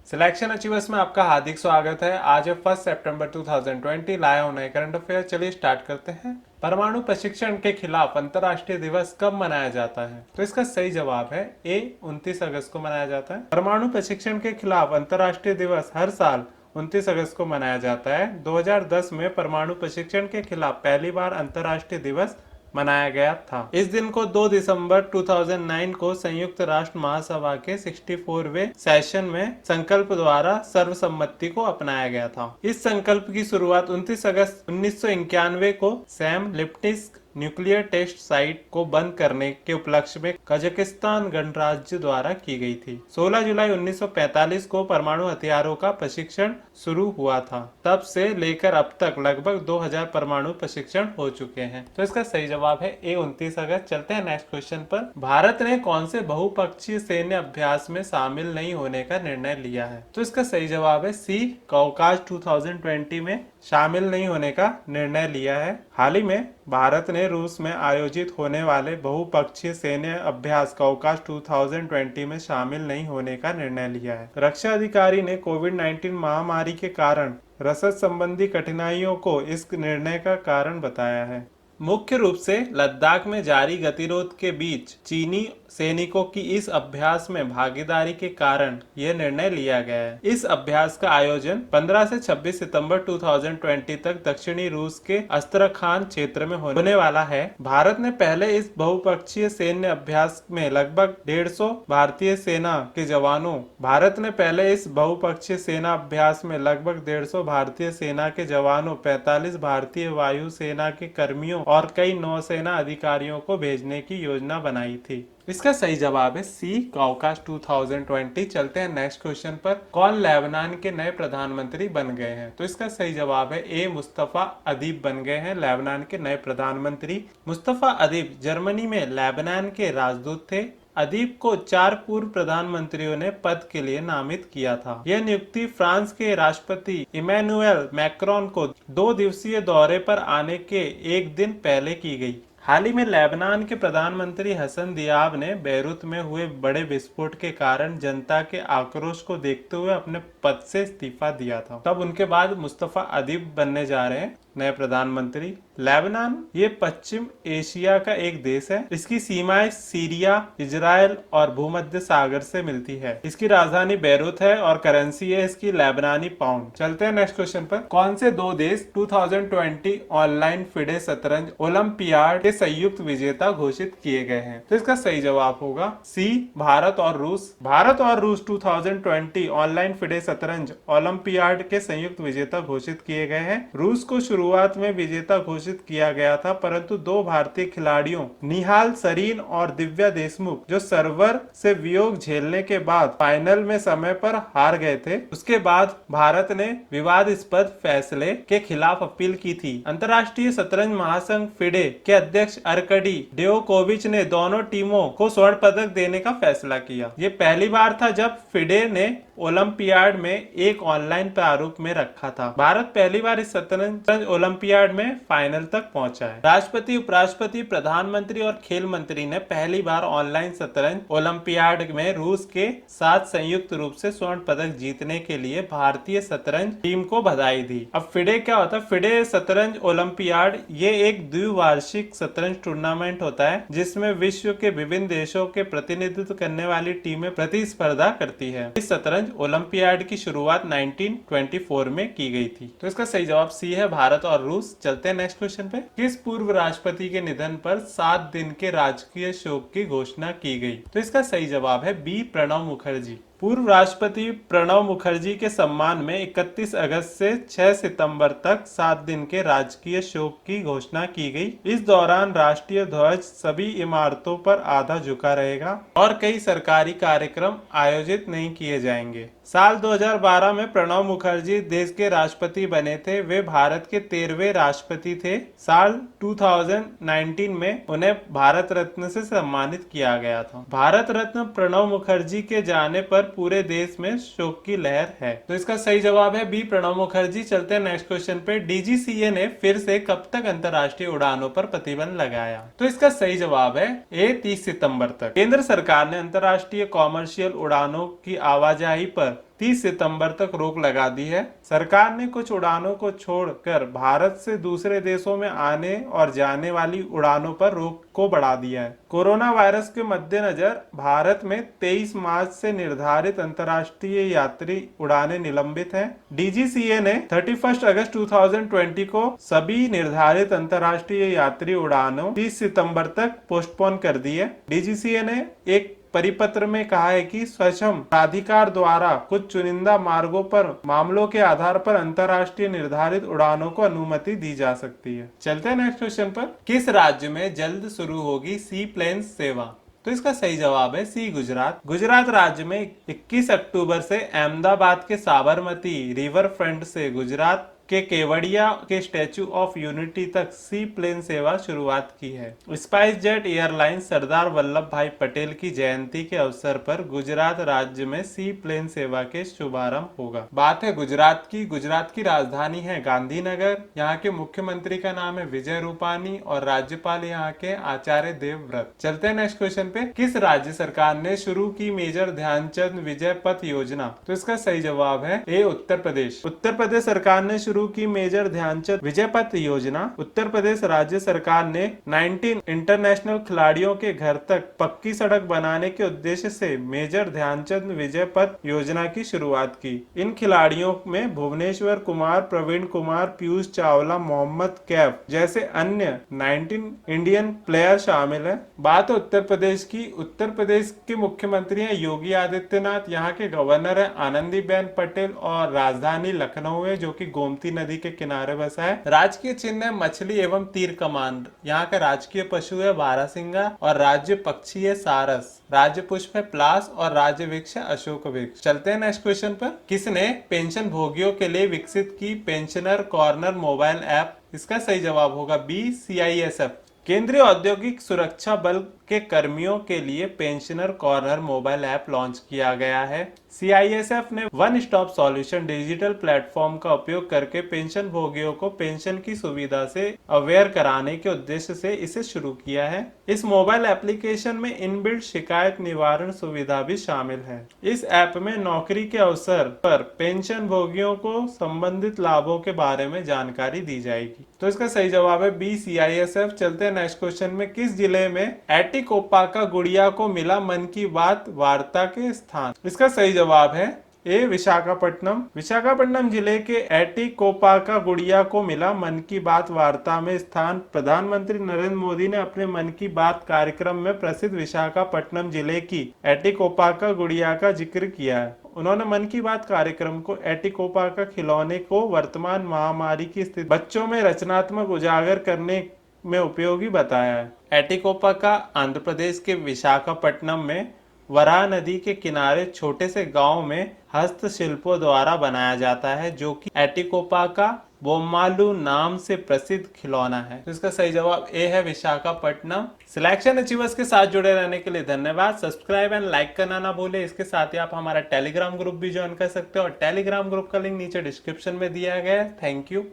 Selection achievers में आपका हार्दिक स्वागत है। आज है 1 सितंबर 2020। लाया हूं नए करंट अफेयर। चलिए स्टार्ट करते हैं। परमाणु प्रशिक्षण के खिलाफ अंतर्राष्ट्रीय दिवस कब मनाया जाता है? तो इसका सही जवाब है ए, 29 अगस्त को मनाया जाता है। परमाणु प्रशिक्षण के खिलाफ अंतर्राष्ट्रीय दिवस हर साल 29 अगस्त को मनाया जाता है। 2010 में परमाणु प्रशिक्षण के खिलाफ पहली बार अंतर्राष्ट्रीय दिवस मनाया गया था। इस दिन को 2 दिसंबर 2009 को संयुक्त राष्ट्र महासभा के 64वें सेशन में संकल्प द्वारा सर्वसम्मति को अपनाया गया था। इस संकल्प की शुरुआत 29 अगस्त 1991 को सैम लिप्टिस्क न्यूक्लियर टेस्ट साइट को बंद करने के उपलक्ष्य में कजाकिस्तान गणराज्य द्वारा की गई थी। 16 जुलाई 1945 को परमाणु हथियारों का प्रशिक्षण शुरू हुआ था। तब से लेकर अब तक लगभग 2000 परमाणु प्रशिक्षण हो चुके हैं। तो इसका सही जवाब है ए, 29 अगस्त। चलते हैं नेक्स्ट क्वेश्चन पर। भारत ने कौन से बहुपक्षीय सैन्य अभ्यास में शामिल नहीं होने का निर्णय लिया है? तो इसका सही जवाब है सी, कॉकास 2020 में शामिल नहीं होने का निर्णय लिया है। हाल ही में भारत ने रूस में आयोजित होने वाले बहुपक्षीय सैन्य अभ्यास कॉकास 2020 में शामिल नहीं होने का निर्णय लिया है। रक्षा अधिकारी ने कोविड-19 महामारी के कारण रसद संबंधी कठिनाइयों को इस निर्णय का कारण बताया है। मुख्य रूप से लद्दाख में जारी गतिरोध के बीच चीनी सैनिकों की इस अभ्यास में भागीदारी के कारण यह निर्णय लिया गया है। इस अभ्यास का आयोजन 15 से 26 सितंबर 2020 तक दक्षिणी रूस के अस्त्रखान क्षेत्र में होने वाला है। भारत ने पहले इस बहुपक्षीय सैन्य अभ्यास में लगभग 150 भारतीय सेना के जवानों भारत ने पहले इस बहुपक्षीय सेना अभ्यास में लगभग 150 भारतीय सेना के जवानों, 45 भारतीय वायु सेना के कर्मियों और कई नौसेना अधिकारियों को भेजने की योजना बनाई थी। इसका सही जवाब है सी, कॉकास 2020। चलते हैं नेक्स्ट क्वेश्चन पर। कौन लेबनान के नए प्रधानमंत्री बन गए हैं? तो इसका सही जवाब है ए, मुस्तफा अदीब बन गए हैं लेबनान के नए प्रधानमंत्री। मुस्तफा अदीब जर्मनी में लेबनान के राजदूत थे। अदीब को 4 पूर्व प्रधानमंत्रियों ने पद के लिए नामित किया था। यह नियुक्ति फ्रांस के राष्ट्रपति इमैनुएल मैक्रोन को 2 दिवसीय दौरे पर आने के एक दिन पहले की गई। हाल ही में लेबनान के प्रधानमंत्री हसन दियाब ने बेरूत में हुए बड़े विस्फोट के कारण जनता के आक्रोश को देखते हुए अपने पद से इस्तीफा दिया था। तब उनके बाद मुस्तफा अदीब बनने जा रहे हैं नए प्रधानमंत्री। लेबनान ये पश्चिम एशिया का एक देश है। इसकी सीमाएं सीरिया, इजराइल और भूमध्य सागर से मिलती है। इसकी राजधानी बेरूत है और करेंसी है इसकी लेबनानी पाउंड। चलते हैं नेक्स्ट क्वेश्चन पर। कौन से 2 देश 2020 ऑनलाइन फिडे शतरंज ओलंपियाड के संयुक्त विजेता घोषित किए गए हैं? तो इसका सही जवाब होगा सी, भारत और रूस। भारत और रूस 2020 ऑनलाइन फिडे शतरंज ओलंपियाड के संयुक्त विजेता घोषित किए गए हैं। रूस को शुरुआत में विजेता घोषित किया गया था, परंतु 2 भारतीय खिलाड़ियों निहाल सरीन और दिव्या देशमुख जो सर्वर से वियोग झेलने के बाद फाइनल में समय पर हार गए थे, उसके बाद भारत ने विवादास्पद फैसले के खिलाफ अपील की थी। अंतर्राष्ट्रीय शतरंज महासंघ फिडे के अध्यक्ष अर्कडी डेयोकोविच ने दोनों टीमों को स्वर्ण पदक देने का फैसला किया। ये पहली बार था जब फिडे ने ओलंपियाड में एक ऑनलाइन प्रारूप में रखा था। भारत पहली बार इस शतरंज ओलंपियाड में फाइनल तक पहुंचा है। राष्ट्रपति, उपराष्ट्रपति, प्रधानमंत्री और खेल मंत्री ने पहली बार ऑनलाइन शतरंज ओलंपियाड में रूस के साथ संयुक्त रूप से स्वर्ण पदक जीतने के लिए भारतीय शतरंज टीम को बधाई दी। अब फिडे क्या होता है? फिडे शतरंज ओलंपियाड ये एक द्विवार्षिक शतरंज टूर्नामेंट होता है जिसमें विश्व के विभिन्न देशों के प्रतिनिधित्व करने वाली टीमें प्रतिस्पर्धा करती है। इस शतरंज ओलंपियाड की शुरुआत 1924 में की गई थी। तो इसका सही जवाब सी है, भारत और रूस। चलते हैं नेक्स्ट क्वेश्चन पे। किस पूर्व राष्ट्रपति के निधन पर 7 दिन के राजकीय शोक की घोषणा की गई? तो इसका सही जवाब है बी, प्रणब मुखर्जी। पूर्व राष्ट्रपति प्रणब मुखर्जी के सम्मान में 31 अगस्त से 6 सितंबर तक 7 दिन के राजकीय शोक की घोषणा की गई। इस दौरान राष्ट्रीय ध्वज सभी इमारतों पर आधा झुका रहेगा और कई सरकारी कार्यक्रम आयोजित नहीं किए जाएंगे। साल 2012 में प्रणब मुखर्जी देश के राष्ट्रपति बने थे। वे भारत के 13वें राष्ट्रपति थे। साल 2019 में उन्हें भारत रत्न से सम्मानित किया गया था। भारत रत्न प्रणब मुखर्जी के जाने पर पूरे देश में शोक की लहर है। तो इसका सही जवाब है बी, प्रणब मुखर्जी। चलते हैं नेक्स्ट क्वेश्चन पे। डीजीसीए ने फिर से कब तक अंतर्राष्ट्रीय उड़ानों पर प्रतिबंध लगाया? तो इसका सही जवाब है ए, 30 सितंबर तक। केंद्र सरकार ने अंतर्राष्ट्रीय कॉमर्शियल उड़ानों की आवाजाही पर पर 30 सितंबर तक रोक लगा दी है। सरकार ने कुछ उड़ानों को छोड़कर भारत से दूसरे देशों में आने और जाने वाली उड़ानों पर रोक को बढ़ा दिया है। कोरोना वायरस के मद्देनजर भारत में 23 मार्च से निर्धारित अंतर्राष्ट्रीय यात्री उड़ानें निलंबित हैं। डीजीसीए ने 31 अगस्त 2020 को सभी निर्धारित अंतर्राष्ट्रीय यात्री उड़ानों 30 सितंबर तक पोस्टपोन कर दी है। डीजीसीए ने एक परिपत्र में कहा है कि स्वच्छम प्राधिकार द्वारा कुछ चुनिंदा मार्गों पर मामलों के आधार पर अंतर्राष्ट्रीय निर्धारित उड़ानों को अनुमति दी जा सकती है। चलते हैं नेक्स्ट क्वेश्चन पर। किस राज्य में जल्द शुरू होगी सी प्लेन सेवा? तो इसका सही जवाब है सी, गुजरात। गुजरात राज्य में 21 अक्टूबर से अहमदाबाद के साबरमती रिवर फ्रंट से गुजरात के केवड़िया के स्टैच्यू ऑफ यूनिटी तक सी प्लेन सेवा शुरुआत की है। Spice jet airlines Sardar Vallabh भाई पटेल की जयंती के अवसर पर गुजरात राज्य में सी प्लेन सेवा के शुभारंभ होगा। बात है गुजरात की। गुजरात की राजधानी है गांधीनगर। यहाँ के मुख्यमंत्री का नाम है विजय रूपानी और राज्यपाल यहाँ के आचार्य देवव्रत। चलते हैं नेक्स्ट क्वेश्चन पे। किस राज्य सरकार ने शुरू की मेजर ध्यानचंद विजय पथ योजना? तो इसका सही जवाब है ए, उत्तर प्रदेश। उत्तर प्रदेश सरकार ने शुरू की मेजर ध्यानचंद विजय पथ योजना। उत्तर प्रदेश राज्य सरकार ने 19 इंटरनेशनल खिलाड़ियों के घर तक पक्की सड़क बनाने के उद्देश्य से मेजर ध्यानचंद विजय पथ योजना की शुरुआत की। इन खिलाड़ियों में भुवनेश्वर कुमार, प्रवीण कुमार, पीयूष चावला, मोहम्मद कैफ जैसे अन्य 19 इंडियन प्लेयर शामिल हैं। बात है उत्तर प्रदेश की। उत्तर प्रदेश के मुख्यमंत्री हैं योगी आदित्यनाथ। यहाँ के गवर्नर है आनंदीबेन पटेल और राजधानी लखनऊ है जो कि गोमती नदी के किनारे बसा है। राजकीय चिन्ह है मछली एवं तीर कमान। यहाँ का राजकीय पशु है बारहसिंगा और राज्य पक्षी है सारस। राज्य पुष्प है प्लास और राज्य वृक्ष है अशोक वृक्ष। चलते हैं नेक्स्ट क्वेश्चन पर। किसने पेंशन भोगियों के लिए विकसित की पेंशनर कॉर्नर मोबाइल ऐप? इसका सही जवाब होगा बी, CISF। केंद्रीय औद्योगिक सुरक्षा बल के कर्मियों के लिए pensioner corner mobile app launch किया गया है। CISF ने one stop solution digital platform का उपयोग करके पेंशन भोगियों को पेंशन की सुविधा से अवेयर कराने के उद्देश्य से इसे शुरू किया है। इस मोबाइल एप्लीकेशन में इनबिल्ट शिकायत निवारण सुविधा भी शामिल है। इस ऐप में नौकरी के अवसर पर पेंशन भोगियों को संबंधित लाभों के बारे में जानकारी दी जाएगी। तो इसका सही जवाब है बी, CISF। चलते हैं नेक्स्ट क्वेश्चन में। किस जिले में एटिकोपाका गुड़िया को मिला मन की बात वार्ता के स्थान? इसका सही जवाब है ए, विशाखापट्टनम। विशाखापट्टनम जिले के एटिकोपाका गुड़िया को मिला मन की बात वार्ता में स्थान। प्रधानमंत्री नरेंद्र मोदी ने अपने मन की बात कार्यक्रम में प्रसिद्ध विशाखापट्टनम जिले की एटिकोपाका गुड़िया का जिक्र किया है। उन्होंने मन की बात कार्यक्रम को एटिकोपाका खिलौने को वर्तमान महामारी की स्थिति बच्चों में रचनात्मक उजागर करने में उपयोगी बताया है। एटिकोपाका आंध्र प्रदेश के विशाखापट्टनम में वराह नदी के किनारे छोटे से गांव में हस्तशिल्पों द्वारा बनाया जाता है जो कि एटिकोपाका बोम्मालू नाम से प्रसिद्ध खिलौना है। तो इसका सही जवाब ए है, विशाखापट्टनम। सिलेक्शन अचीवर्स के साथ जुड़े रहने के लिए धन्यवाद। सब्सक्राइब एंड लाइक करना ना भूले। इसके साथ ही आप हमारा टेलीग्राम ग्रुप भी ज्वाइन कर सकते हो और टेलीग्राम ग्रुप का लिंक नीचे डिस्क्रिप्शन में दिया गया है। Thank you.